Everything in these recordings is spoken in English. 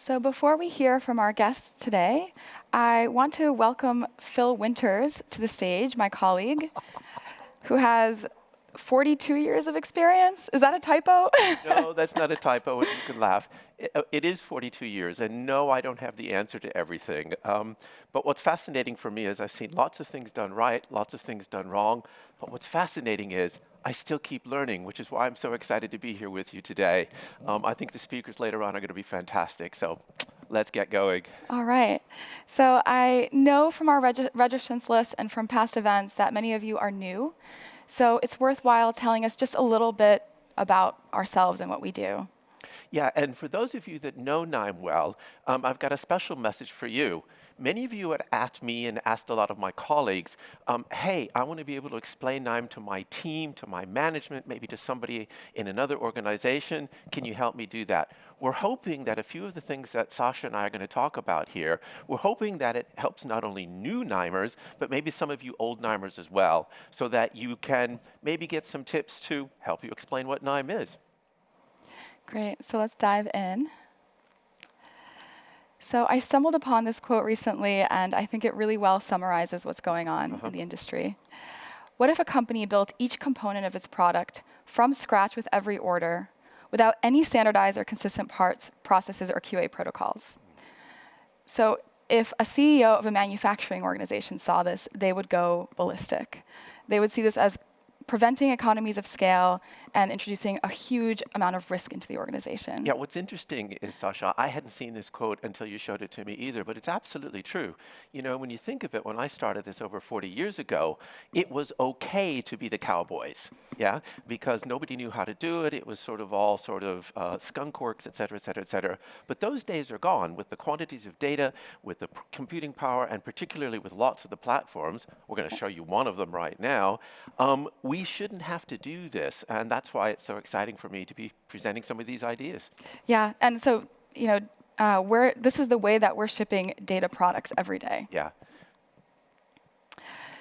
So before we hear from our guests today, I want to welcome Phil Winters to the stage, my colleague, who has 42 years of experience. Is that a typo? No, that's not a typo, and you can laugh. It is 42 years, and no, I don't have the answer to everything. But what's fascinating for me is I've seen lots of things done right, lots of things done wrong, but what's fascinating is I still keep learning, which is why I'm so excited to be here with you today. I think the speakers later on are going to be fantastic, so let's get going. All right. So I know from our registrants list and from past events that many of you are new. So it's worthwhile telling us just a little bit about ourselves and what we do. Yeah, and for those of you that know Knime well, I've got a special message for you. Many of you had asked me and asked a lot of my colleagues, hey, I want to be able to explain Knime to my team, to my management, maybe to somebody in another organization. Can you help me do that? We're hoping that a few of the things that Sasha and I are going to talk about here, we're hoping that it helps not only new Knimers, but maybe some of you old Knimers as well, so that you can maybe get some tips to help you explain what Knime is. Great. So let's dive in. So I stumbled upon this quote recently, and I think it really well summarizes what's going on in the industry. What if a company built each component of its product from scratch with every order, without any standardized or consistent parts, processes, or QA protocols? So if a CEO of a manufacturing organization saw this, they would go ballistic. They would see this as preventing economies of scale and introducing a huge amount of risk into the organization. Yeah, what's interesting is, Sasha, I hadn't seen this quote until you showed it to me either, but it's absolutely true. You know, when you think of it, when I started this over 40 years ago, it was okay to be the cowboys, yeah, because nobody knew how to do it. It was sort of all sort of skunk works, et cetera, et cetera, et cetera. But those days are gone with the quantities of data, with the computing power, and particularly with lots of the platforms. We're going to show you one of them right now. We shouldn't have to do this, and that's why it's so exciting for me to be presenting some of these ideas. Yeah, and so, you know, this is the way that we're shipping data products every day. Yeah.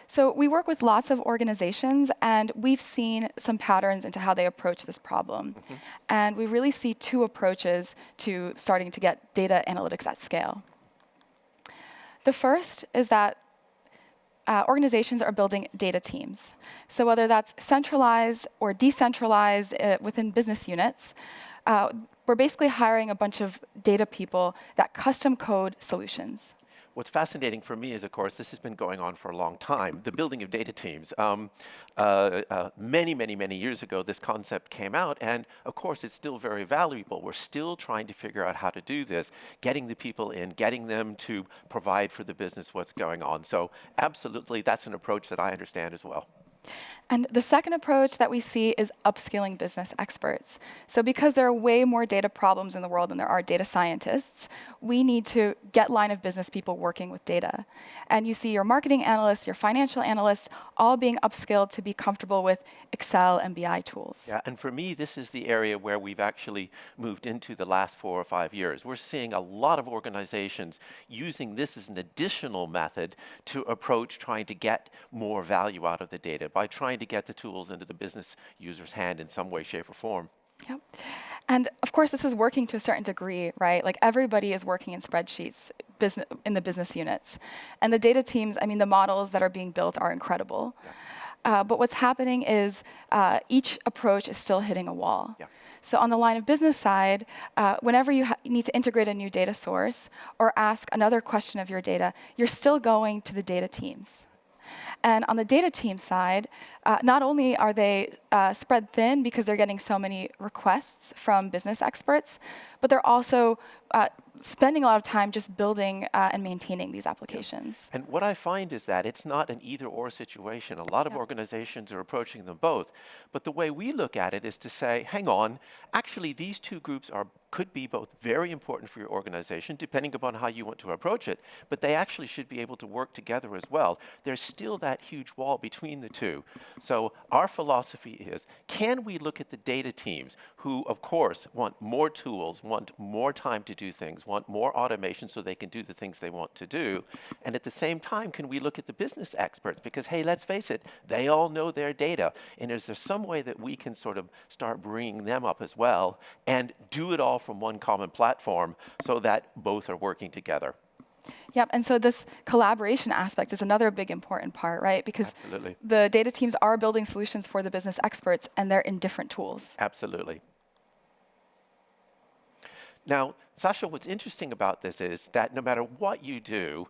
So we work with lots of organizations, and we've seen some patterns into how they approach this problem. And we really see two approaches to starting to get data analytics at scale. The first is that organizations are building data teams. So whether that's centralized or decentralized within business units, we're basically hiring a bunch of data people that custom code solutions. What's fascinating for me is, of course, this has been going on for a long time, the building of data teams. Many years ago, this concept came out, and of course, it's still very valuable. We're still trying to figure out how to do this, getting the people in, getting them to provide for the business what's going on. So absolutely, that's an approach that I understand as well. And the second approach that we see is upskilling business experts. So because there are way more data problems in the world than there are data scientists, we need to get line of business people working with data. And you see your marketing analysts, your financial analysts, all being upskilled to be comfortable with Excel and BI tools. Yeah, and for me, this is the area where we've actually moved into the last 4 or 5 years. We're seeing a lot of organizations using this as an additional method to approach trying to get more value out of the data by trying to get the tools into the business user's hand in some way, shape, or form. Yep. And of course, this is working to a certain degree, right? Like everybody is working in spreadsheets in the business units. And the data teams, I mean, the models that are being built are incredible. Yeah. But what's happening is each approach is still hitting a wall. Yeah. So on the line of business side, whenever you need to integrate a new data source or ask another question of your data, you're still going to the data teams. And on the data team side, not only are they spread thin because they're getting so many requests from business experts, but they're also spending a lot of time just building and maintaining these applications. And what I find is that it's not an either-or situation. A lot of organizations are approaching them both. But the way we look at it is to say, hang on, actually these two groups could be both very important for your organization, depending upon how you want to approach it, but they actually should be able to work together as well. There's still that huge wall between the two. So our philosophy is, can we look at the data teams who, of course, want more tools, want more time to do things, want more automation so they can do the things they want to do. And at the same time, can we look at the business experts? Because, hey, let's face it, they all know their data. And is there some way that we can sort of start bringing them up as well and do it all from one common platform so that both are working together? Yep, and so this collaboration aspect is another big important part, right? Because Absolutely. the data teams are building solutions for the business experts, and they're in different tools. Absolutely. Now, Sasha, what's interesting about this is that no matter what you do,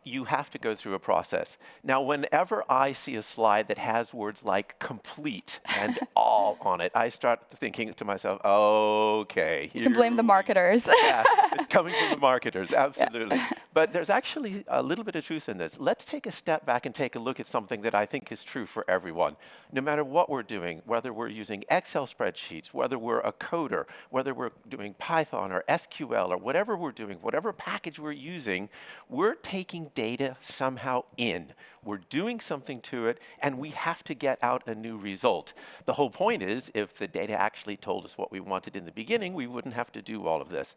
you have to go through a process. Now, whenever I see a slide that has words like complete and all on it, I start thinking to myself, okay. You can blame the marketers. Yeah, it's coming from the marketers, absolutely. Yeah. But there's actually a little bit of truth in this. Let's take a step back and take a look at something that I think is true for everyone. No matter what we're doing, whether we're using Excel spreadsheets, whether we're a coder, whether we're doing Python or SQL or whatever we're doing, whatever package we're using, we're taking data somehow in. We're doing something to it, and we have to get out a new result. The whole point is, if the data actually told us what we wanted in the beginning, we wouldn't have to do all of this.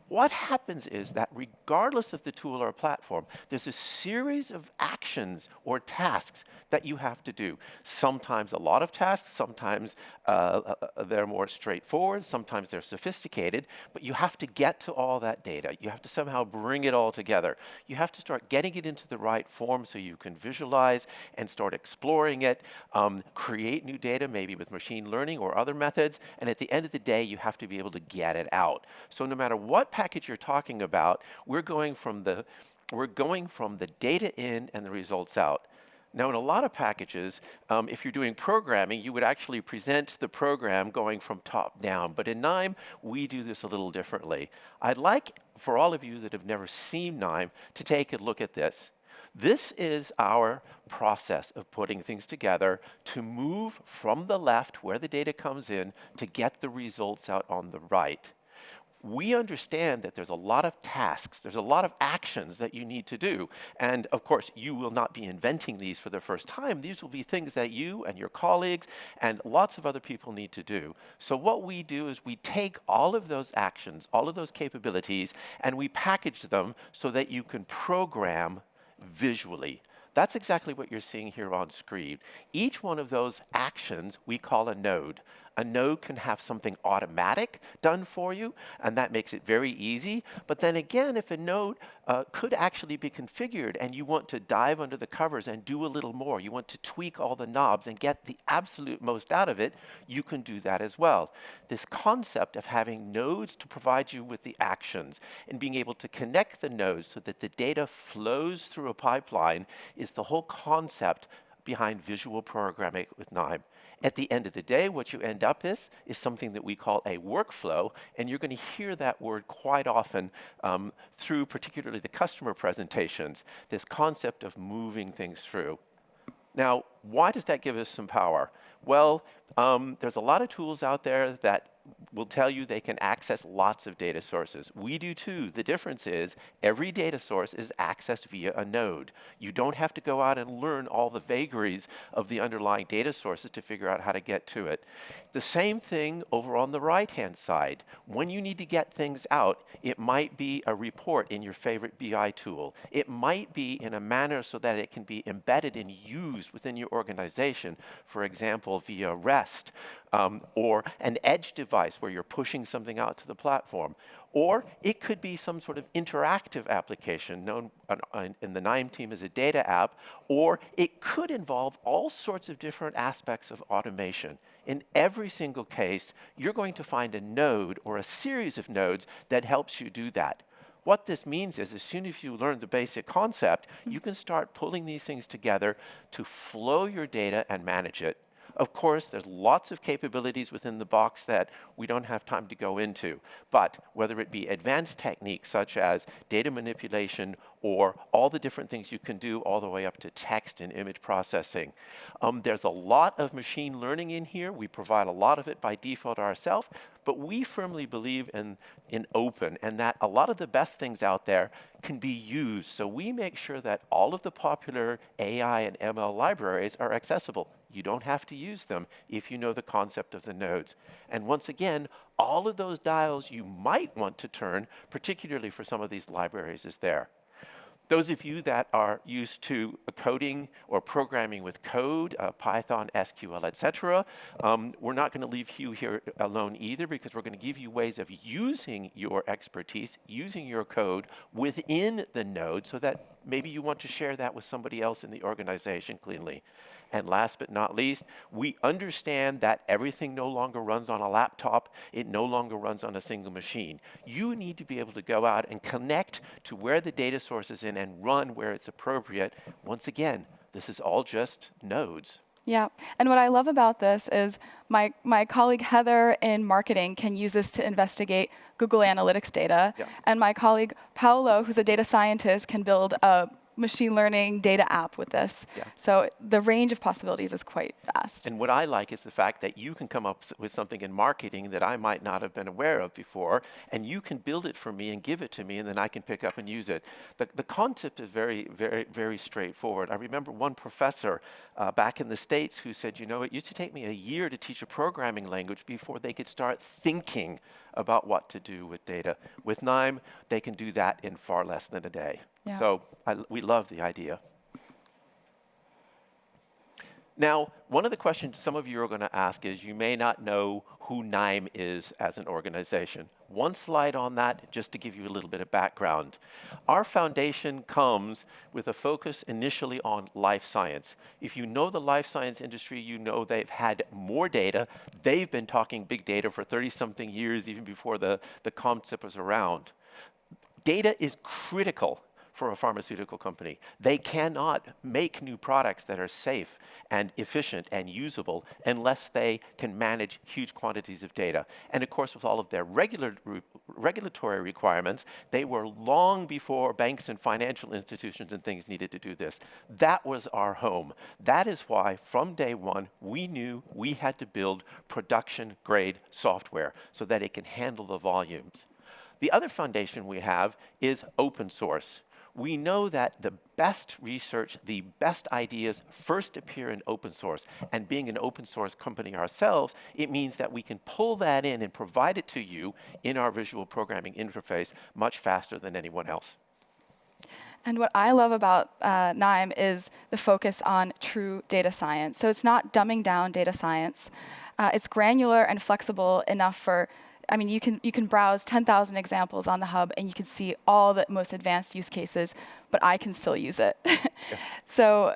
What happens is that regardless of the tool or platform, there's a series of actions or tasks that you have to do. Sometimes a lot of tasks, sometimes they're more straightforward, sometimes they're sophisticated, but you have to get to all that data. You have to somehow bring it all together. You have to start getting it into the right form so you can visualize and start exploring it, create new data, maybe with machine learning or other methods, and at the end of the day, you have to be able to get it out. So no matter what package you're talking about, we're going from the data in and the results out. Now, in a lot of packages, if you're doing programming, you would actually present the program going from top down. But in Knime, we do this a little differently. I'd like for all of you that have never seen Knime to take a look at this. This is our process of putting things together to move from the left, where the data comes in, to get the results out on the right. We understand that there's a lot of tasks, there's a lot of actions that you need to do. And of course, you will not be inventing these for the first time. These will be things that you and your colleagues and lots of other people need to do. So what we do is we take all of those actions, all of those capabilities, and we package them so that you can program visually. That's exactly what you're seeing here on screen. Each one of those actions we call a node. A node can have something automatic done for you, and that makes it very easy. But then again, if a node could actually be configured and you want to dive under the covers and do a little more, you want to tweak all the knobs and get the absolute most out of it, you can do that as well. This concept of having nodes to provide you with the actions and being able to connect the nodes so that the data flows through a pipeline is the whole concept behind visual programming with Knime. At the end of the day, what you end up with is something that we call a workflow, and you're going to hear that word quite often through particularly the customer presentations, this concept of moving things through. Now, why does that give us some power? Well, there's a lot of tools out there that will tell you they can access lots of data sources. We do too. The difference is every data source is accessed via a node. You don't have to go out and learn all the vagaries of the underlying data sources to figure out how to get to it. The same thing over on the right-hand side. When you need to get things out, it might be a report in your favorite BI tool. It might be in a manner so that it can be embedded and used within your organization, for example, via REST, or an edge device where you're pushing something out to the platform. Or it could be some sort of interactive application known in the Knime team as a data app, or it could involve all sorts of different aspects of automation. In every single case, you're going to find a node or a series of nodes that helps you do that. What this means is as soon as you learn the basic concept, you can start pulling these things together to flow your data and manage it. Of course, there's lots of capabilities within the box that we don't have time to go into. But whether it be advanced techniques such as data manipulation or all the different things you can do all the way up to text and image processing. There's a lot of machine learning in here. We provide a lot of it by default ourselves, but we firmly believe in open and that a lot of the best things out there can be used. So we make sure that all of the popular AI and ML libraries are accessible. You don't have to use them if you know the concept of the nodes. And once again, all of those dials you might want to turn, particularly for some of these libraries, is there. Those of you that are used to coding or programming with code, Python, SQL, etc., we're not going to leave you here alone either, because we're going to give you ways of using your expertise, using your code within the node, so that maybe you want to share that with somebody else in the organization cleanly. And last but not least, we understand that everything no longer runs on a laptop. It no longer runs on a single machine. You need to be able to go out and connect to where the data source is in and run where it's appropriate. Once again, this is all just nodes. Yeah, and what I love about this is my colleague Heather in marketing can use this to investigate Google Analytics data, Yeah. and my colleague Paolo, who's a data scientist, can build a machine learning data app with this. Yeah. So the range of possibilities is quite vast. And what I like is the fact that you can come up with something in marketing that I might not have been aware of before, and you can build it for me and give it to me, and then I can pick up and use it. The concept is very, very, very straightforward. I remember one professor back in the States who said, you know, it used to take me a year to teach a programming language before they could start thinking about what to do with data. With Knime, they can do that in far less than a day. Yeah. So we love the idea. Now, one of the questions some of you are going to ask is, you may not know who Knime is as an organization. One slide on that, just to give you a little bit of background. Our foundation comes with a focus initially on life science. If you know the life science industry, you know they've had more data. They've been talking big data for 30-something years, even before the concept was around. Data is critical for a pharmaceutical company. They cannot make new products that are safe and efficient and usable unless they can manage huge quantities of data. And of course, with all of their regulatory requirements, they were long before banks and financial institutions and things needed to do this. That was our home. That is why, from day one, we knew we had to build production-grade software so that it can handle the volumes. The other foundation we have is open source. We know that the best research, the best ideas first appear in open source. And being an open source company ourselves, it means that we can pull that in and provide it to you in our visual programming interface much faster than anyone else. And what I love about Knime is the focus on true data science. So it's not dumbing down data science. It's granular and flexible enough for, I mean, you can browse 10,000 examples on the hub, and you can see all the most advanced use cases, but I can still use it. Yeah. So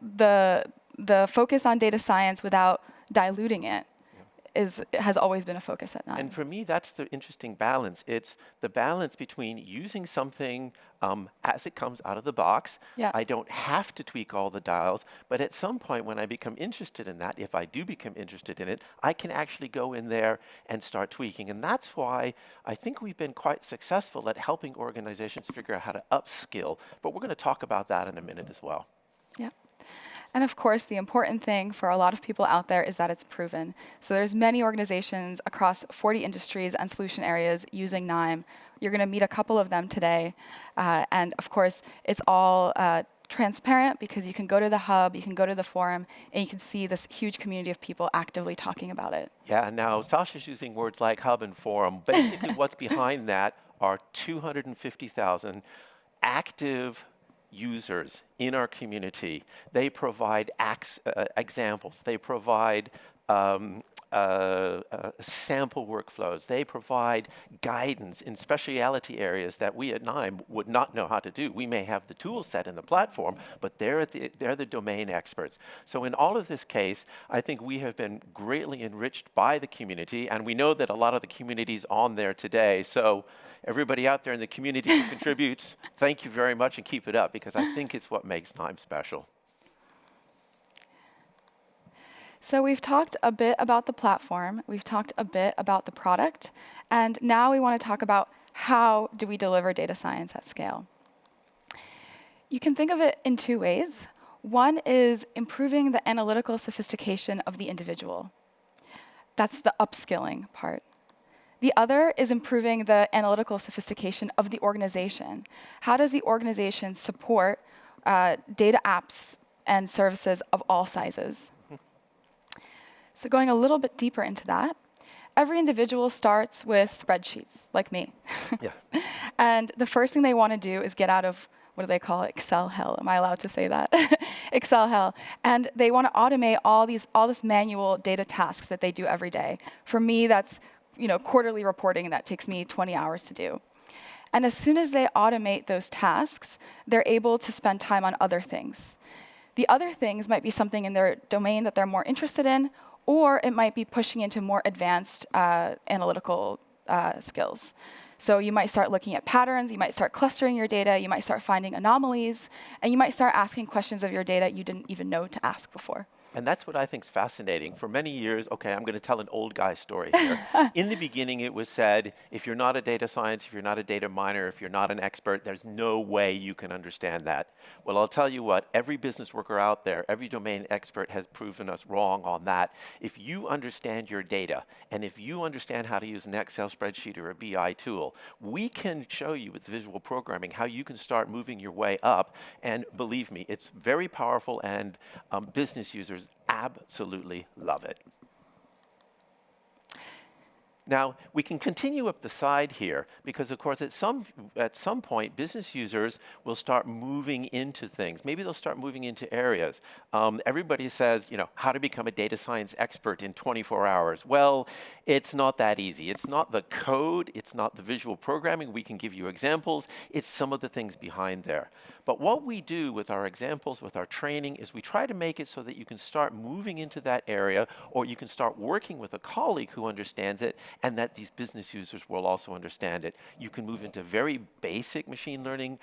the focus on data science without diluting it has always been a focus at Knime. And for me, that's the interesting balance. It's the balance between using something as it comes out of the box. Yeah. I don't have to tweak all the dials, but at some point when I become interested in that, if I do become interested in it, I can actually go in there and start tweaking. And that's why I think we've been quite successful at helping organizations figure out how to upskill. But we're going to talk about that in a minute as well. Yeah. And of course, the important thing for a lot of people out there is that it's proven. So there's many organizations across 40 industries and solution areas using Knime. You're going to meet a couple of them today. And of course, it's all transparent, because you can go to the hub, you can go to the forum, and you can see this huge community of people actively talking about it. Yeah, now Sasha's using words like hub and forum. Basically, what's behind that are 250,000 active users in our community. They provide examples. They provide sample workflows. They provide guidance in specialty areas that we at Knime would not know how to do. We may have the tool set in the platform, but they're the domain experts. So in all of this case, I think we have been greatly enriched by the community, and we know that a lot of the community's on there today. So everybody out there in the community who contributes, thank you very much, and keep it up, because I think it's what makes Knime special. So we've talked a bit about the platform, we've talked a bit about the product, and now we want to talk about how do we deliver data science at scale. You can think of it in two ways. One is improving the analytical sophistication of the individual. That's the upskilling part. The other is improving the analytical sophistication of the organization. How does the organization support data apps and services of all sizes? So going a little bit deeper into that, every individual starts with spreadsheets, like me. Yeah. And the first thing they want to do is get out of, what do they call it, Excel hell. Am I allowed to say that? Excel hell. And they want to automate all this manual data tasks that they do every day. For me, that's quarterly reporting, and that takes me 20 hours to do. And as soon as they automate those tasks, they're able to spend time on other things. The other things might be something in their domain that they're more interested in, or it might be pushing into more advanced analytical skills. So you might start looking at patterns, you might start clustering your data, you might start finding anomalies, and you might start asking questions of your data you didn't even know to ask before. And that's what I think is fascinating. For many years, okay, I'm going to tell an old guy story here. In the beginning, it was said, if you're not a data scientist, if you're not a data miner, if you're not an expert, there's no way you can understand that. Well, I'll tell you what, every business worker out there, every domain expert has proven us wrong on that. If you understand your data, and if you understand how to use an Excel spreadsheet or a BI tool, we can show you with visual programming how you can start moving your way up. And believe me, it's very powerful, and business users absolutely love it. Now, we can continue up the side here because, of course, at some point, business users will start moving into things. Maybe they'll start moving into areas. Everybody says, how to become a data science expert in 24 hours. Well, it's not that easy. It's not the code. It's not the visual programming. We can give you examples. It's some of the things behind there. But what we do with our examples, with our training, is we try to make it so that you can start moving into that area, or you can start working with a colleague who understands it, and that these business users will also understand it. You can move into very basic machine learning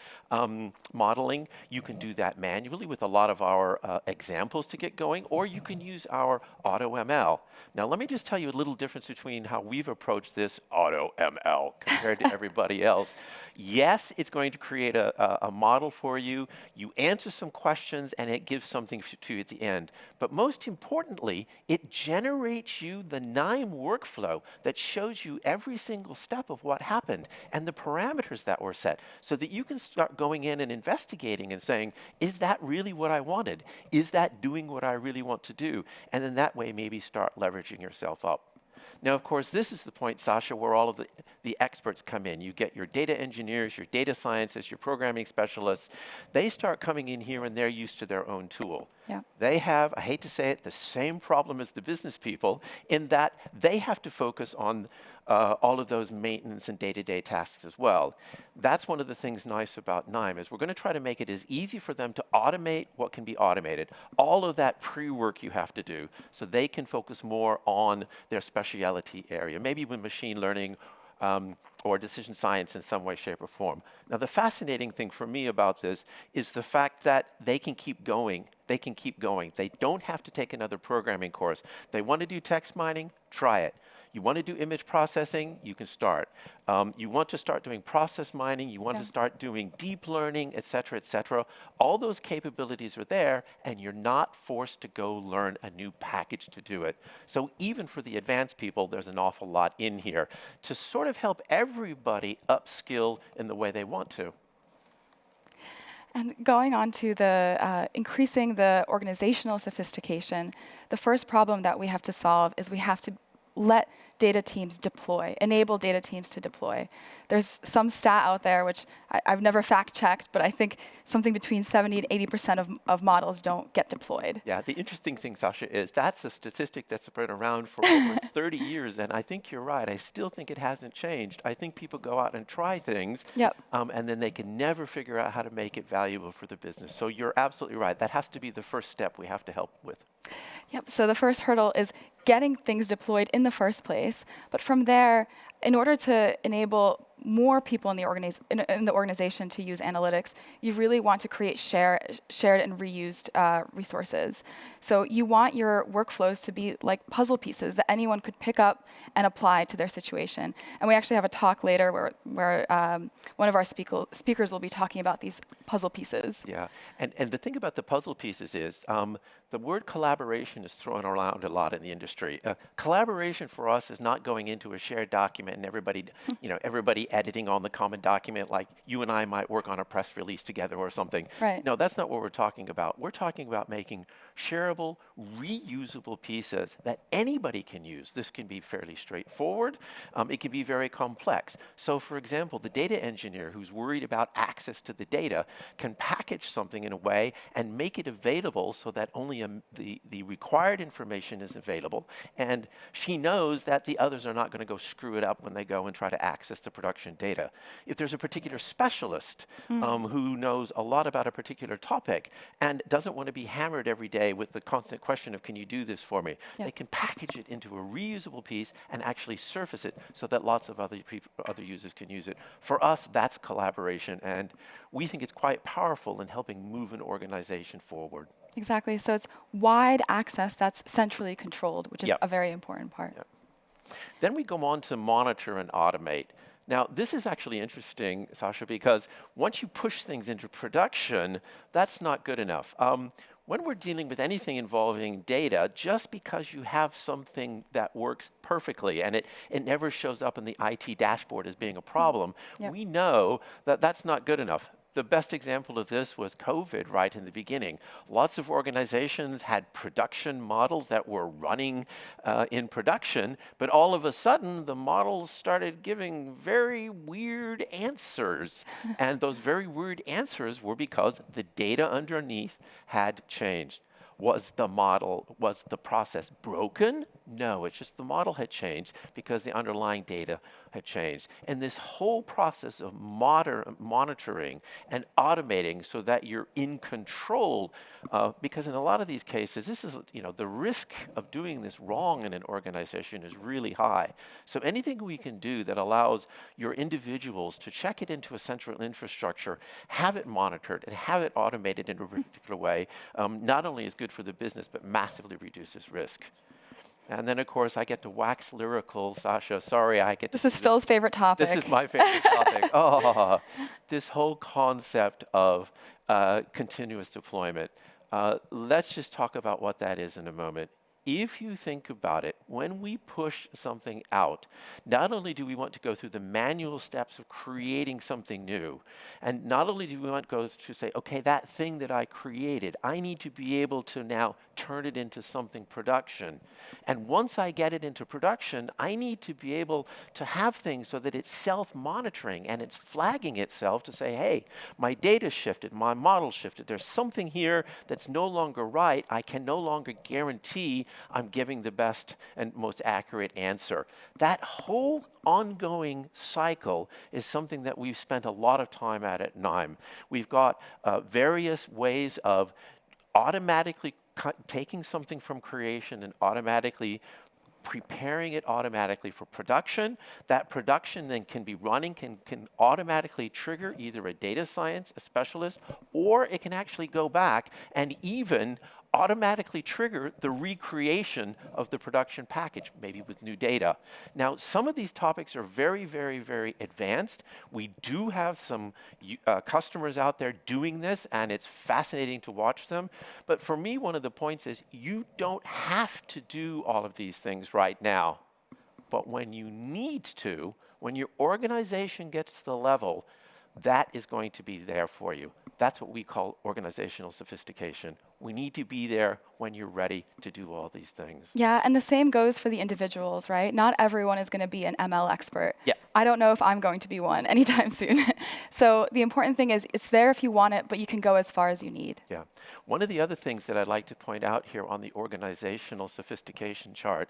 modeling. You can do that manually with a lot of our examples to get going, or you can use our AutoML. Now, let me just tell you a little difference between how we've approached this AutoML compared to everybody else. Yes, it's going to create a model for you. You answer some questions, and it gives something to you at the end. But most importantly, it generates you the Knime workflow that shows you every single step of what happened and the parameters that were set, so that you can start going in and investigating and saying, is that really what I wanted? Is that doing what I really want to do? And then that way, maybe start leveraging yourself up. Now, of course, this is the point, Sasha, where all of the experts come in. You get your data engineers, your data scientists, your programming specialists. They start coming in here, and they're used to their own tool. Yeah. They have, I hate to say it, the same problem as the business people, in that they have to focus on all of those maintenance and day-to-day tasks as well. That's one of the things nice about Knime, is we're going to try to make it as easy for them to automate what can be automated, all of that pre-work you have to do, so they can focus more on their specialty area, maybe with machine learning or decision science in some way, shape, or form. Now, the fascinating thing for me about this is the fact that they can keep going. They can keep going. They don't have to take another programming course. They want to do text mining? Try it. You want to do image processing? You can start. You want to start doing process mining? You want to start doing deep learning, et cetera, all those capabilities are there, and you're not forced to go learn a new package to do it. So even for the advanced people, there's an awful lot in here to sort of help everybody upskill in the way they want to. And going on to the increasing the organizational sophistication, the first problem that we have to solve is we have to let data teams deploy, enable data teams to deploy. There's some stat out there, which I've never fact-checked, but I think something between 70 and 80% of models don't get deployed. Yeah, the interesting thing, Sasha, is that's a statistic that's been around for over 30 years, and I think you're right. I still think it hasn't changed. I think people go out and try things, and then they can never figure out how to make it valuable for the business. So you're absolutely right. That has to be the first step we have to help with. Yep, so the first hurdle is getting things deployed in the first place. But from there, in order to enable more people in the organization to use analytics, you really want to create shared and reused resources. So you want your workflows to be like puzzle pieces that anyone could pick up and apply to their situation. And we actually have a talk later where one of our speakers will be talking about these puzzle pieces. Yeah, and the thing about the puzzle pieces is the word collaboration is thrown around a lot in the industry. Collaboration for us is not going into a shared document document and everybody, everybody editing on the common document like you and I might work on a press release together or something. Right. No, that's not what we're talking about. We're talking about making shareable, reusable pieces that anybody can use. This can be fairly straightforward. It can be very complex. So for example, the data engineer who's worried about access to the data can package something in a way and make it available so that only the required information is available. And she knows that the others are not going to go screw it up when they go and try to access the production data. If there's a particular specialist who knows a lot about a particular topic and doesn't want to be hammered every day with the constant question of, can you do this for me? Yep. They can package it into a reusable piece and actually surface it so that lots of other users can use it. For us, that's collaboration, and we think it's quite powerful in helping move an organization forward. Exactly. So it's wide access that's centrally controlled, which is Yep. a very important part. Yep. Then we go on to monitor and automate. Now, this is actually interesting, Sasha, because once you push things into production, that's not good enough. When we're dealing with anything involving data, just because you have something that works perfectly and it never shows up in the IT dashboard as being a problem, Yep. we know that that's not good enough. The best example of this was COVID right in the beginning. Lots of organizations had production models that were running in production, but all of a sudden the models started giving very weird answers. And those very weird answers were because the data underneath had changed. Was the process broken? No, it's just the model had changed because the underlying data had changed. And this whole process of monitoring and automating so that you're in control, because in a lot of these cases, this is, the risk of doing this wrong in an organization is really high. So anything we can do that allows your individuals to check it into a central infrastructure, have it monitored, and have it automated in a particular way, not only is good for the business, but massively reduces risk. And then, of course, I get to wax lyrical, Sasha. Sorry, I get to. This is Phil's favorite topic. This is my favorite topic. Oh, this whole concept of continuous deployment. Let's just talk about what that is in a moment. If you think about it, when we push something out, not only do we want to go through the manual steps of creating something new, and not only do we want to go to say, okay, that thing that I created, I need to be able to now turn it into something production. And once I get it into production, I need to be able to have things so that it's self-monitoring and it's flagging itself to say, hey, my data shifted, my model shifted, there's something here that's no longer right, I can no longer guarantee I'm giving the best and most accurate answer. That whole ongoing cycle is something that we've spent a lot of time at Knime. We've got various ways of automatically taking something from creation and automatically preparing it automatically for production. That production then can be running, can automatically trigger either a data science, a specialist, or it can actually go back and even automatically trigger the recreation of the production package, maybe with new data. Now, some of these topics are very, very, very advanced. We do have some customers out there doing this, and it's fascinating to watch them. But for me, one of the points is you don't have to do all of these things right now. But when you need to, when your organization gets to the level, that is going to be there for you. That's what we call organizational sophistication. We need to be there when you're ready to do all these things. Yeah, and the same goes for the individuals, right? Not everyone is going to be an ML expert. Yeah. I don't know if I'm going to be one anytime soon. So the important thing is it's there if you want it, but you can go as far as you need. Yeah. One of the other things that I'd like to point out here on the organizational sophistication chart,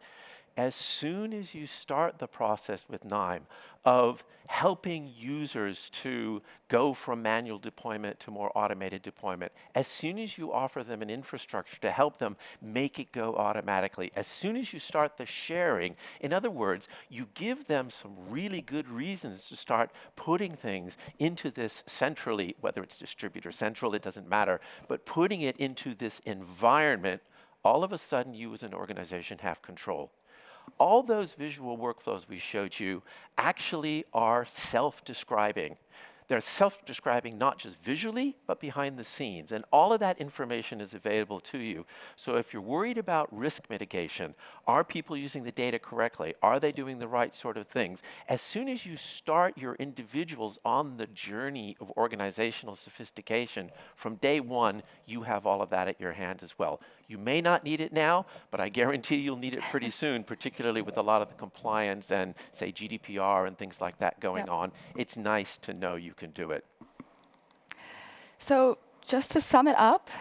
as soon as you start the process with Knime of helping users to go from manual deployment to more automated deployment, as soon as you offer them an infrastructure to help them make it go automatically, as soon as you start the sharing, in other words, you give them some really good reasons to start putting things into this centrally, whether it's distributor central, it doesn't matter, but putting it into this environment, all of a sudden you as an organization have control. All those visual workflows we showed you actually are self-describing. They're self-describing not just visually, but behind the scenes. And all of that information is available to you. So if you're worried about risk mitigation, are people using the data correctly? Are they doing the right sort of things? As soon as you start your individuals on the journey of organizational sophistication, from day one, you have all of that at your hand as well. You may not need it now, but I guarantee you'll need it pretty soon, particularly with a lot of the compliance and, say, GDPR and things like that going on. It's nice to know you can do it. So just to sum it up,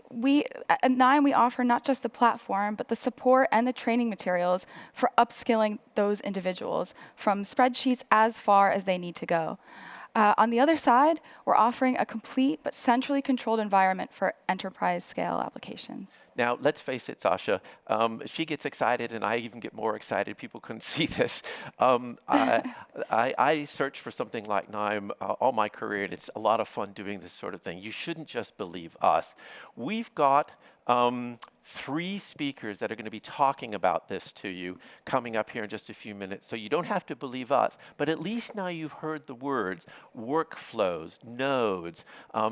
we at Knime, we offer not just the platform, but the support and the training materials for upskilling those individuals from spreadsheets as far as they need to go. On the other side, we're offering a complete but centrally controlled environment for enterprise scale applications. Now, let's face it, Sasha, she gets excited and I even get more excited. People couldn't see this. I searched for something like Knime all my career, and it's a lot of fun doing this sort of thing. You shouldn't just believe us. We've got 3 speakers that are going to be talking about this to you coming up here in just a few minutes. So you don't have to believe us, but at least now you've heard the words workflows, nodes,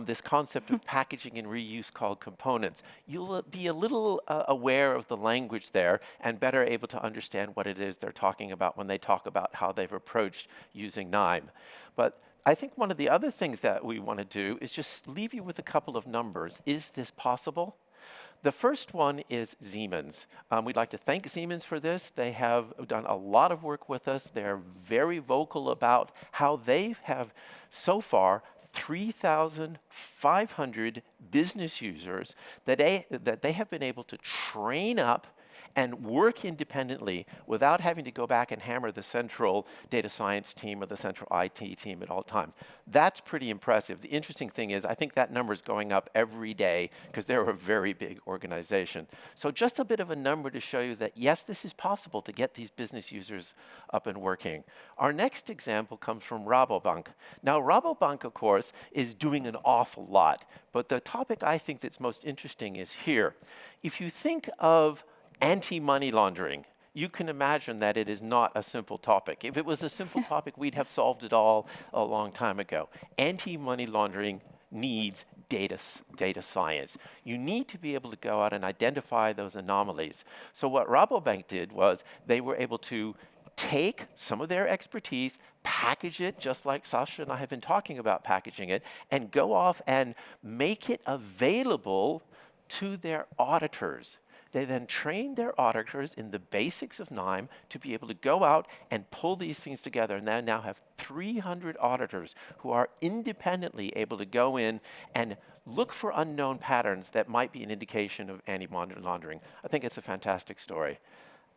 this concept of packaging and reuse called components. You'll be a little aware of the language there and better able to understand what it is they're talking about when they talk about how they've approached using Knime. But I think one of the other things that we want to do is just leave you with a couple of numbers. Is this possible? The first one is Siemens. We'd like to thank Siemens for this. They have done a lot of work with us. They're very vocal about how they have so far 3,500 business users that they have been able to train up and work independently without having to go back and hammer the central data science team or the central IT team at all times. That's pretty impressive. The interesting thing is I think that number is going up every day because they're a very big organization. So just a bit of a number to show you that, yes, this is possible to get these business users up and working. Our next example comes from Rabobank. Now, Rabobank, of course, is doing an awful lot, but the topic I think that's most interesting is here. If you think of anti-money laundering, you can imagine that it is not a simple topic. If it was a simple topic, we'd have solved it all a long time ago. Anti-money laundering needs data science. You need to be able to go out and identify those anomalies. So what Rabobank did was they were able to take some of their expertise, package it, just like Sasha and I have been talking about packaging it, and go off and make it available to their auditors. They then trained their auditors in the basics of Knime to be able to go out and pull these things together. And they now have 300 auditors who are independently able to go in and look for unknown patterns that might be an indication of anti-money laundering. I think it's a fantastic story.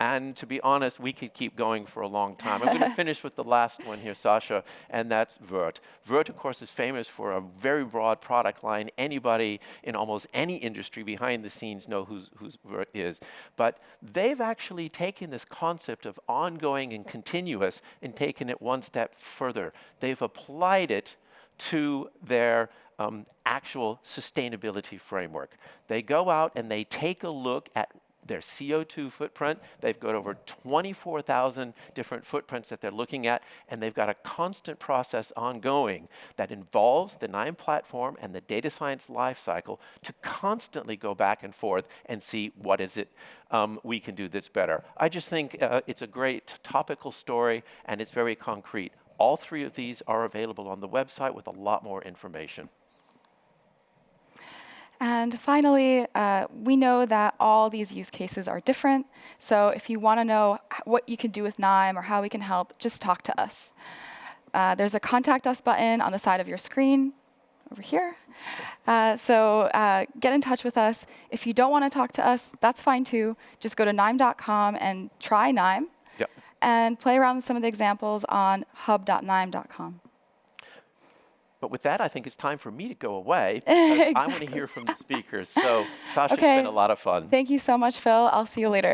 And to be honest, we could keep going for a long time. I'm going to finish with the last one here, Sasha, and that's Vert. Vert, of course, is famous for a very broad product line. Anybody in almost any industry behind the scenes know who's Vert is. But they've actually taken this concept of ongoing and continuous and taken it one step further. They've applied it to their actual sustainability framework. They go out and they take a look at their CO2 footprint. They've got over 24,000 different footprints that they're looking at, and they've got a constant process ongoing that involves the Knime platform and the data science lifecycle to constantly go back and forth and see what is it we can do that's better. I just think it's a great topical story, and it's very concrete. All 3 of these are available on the website with a lot more information. And finally, we know that all these use cases are different. So if you want to know what you can do with Knime or how we can help, just talk to us. There's a Contact Us button on the side of your screen over here. So get in touch with us. If you don't want to talk to us, that's fine too. Just go to knime.com and try Knime. Yep. And play around with some of the examples on hub.knime.com. But with that, I think it's time for me to go away. Exactly. I want to hear from the speakers. So, Sasha, it's been a lot of fun. Thank you so much, Phil. I'll see you later.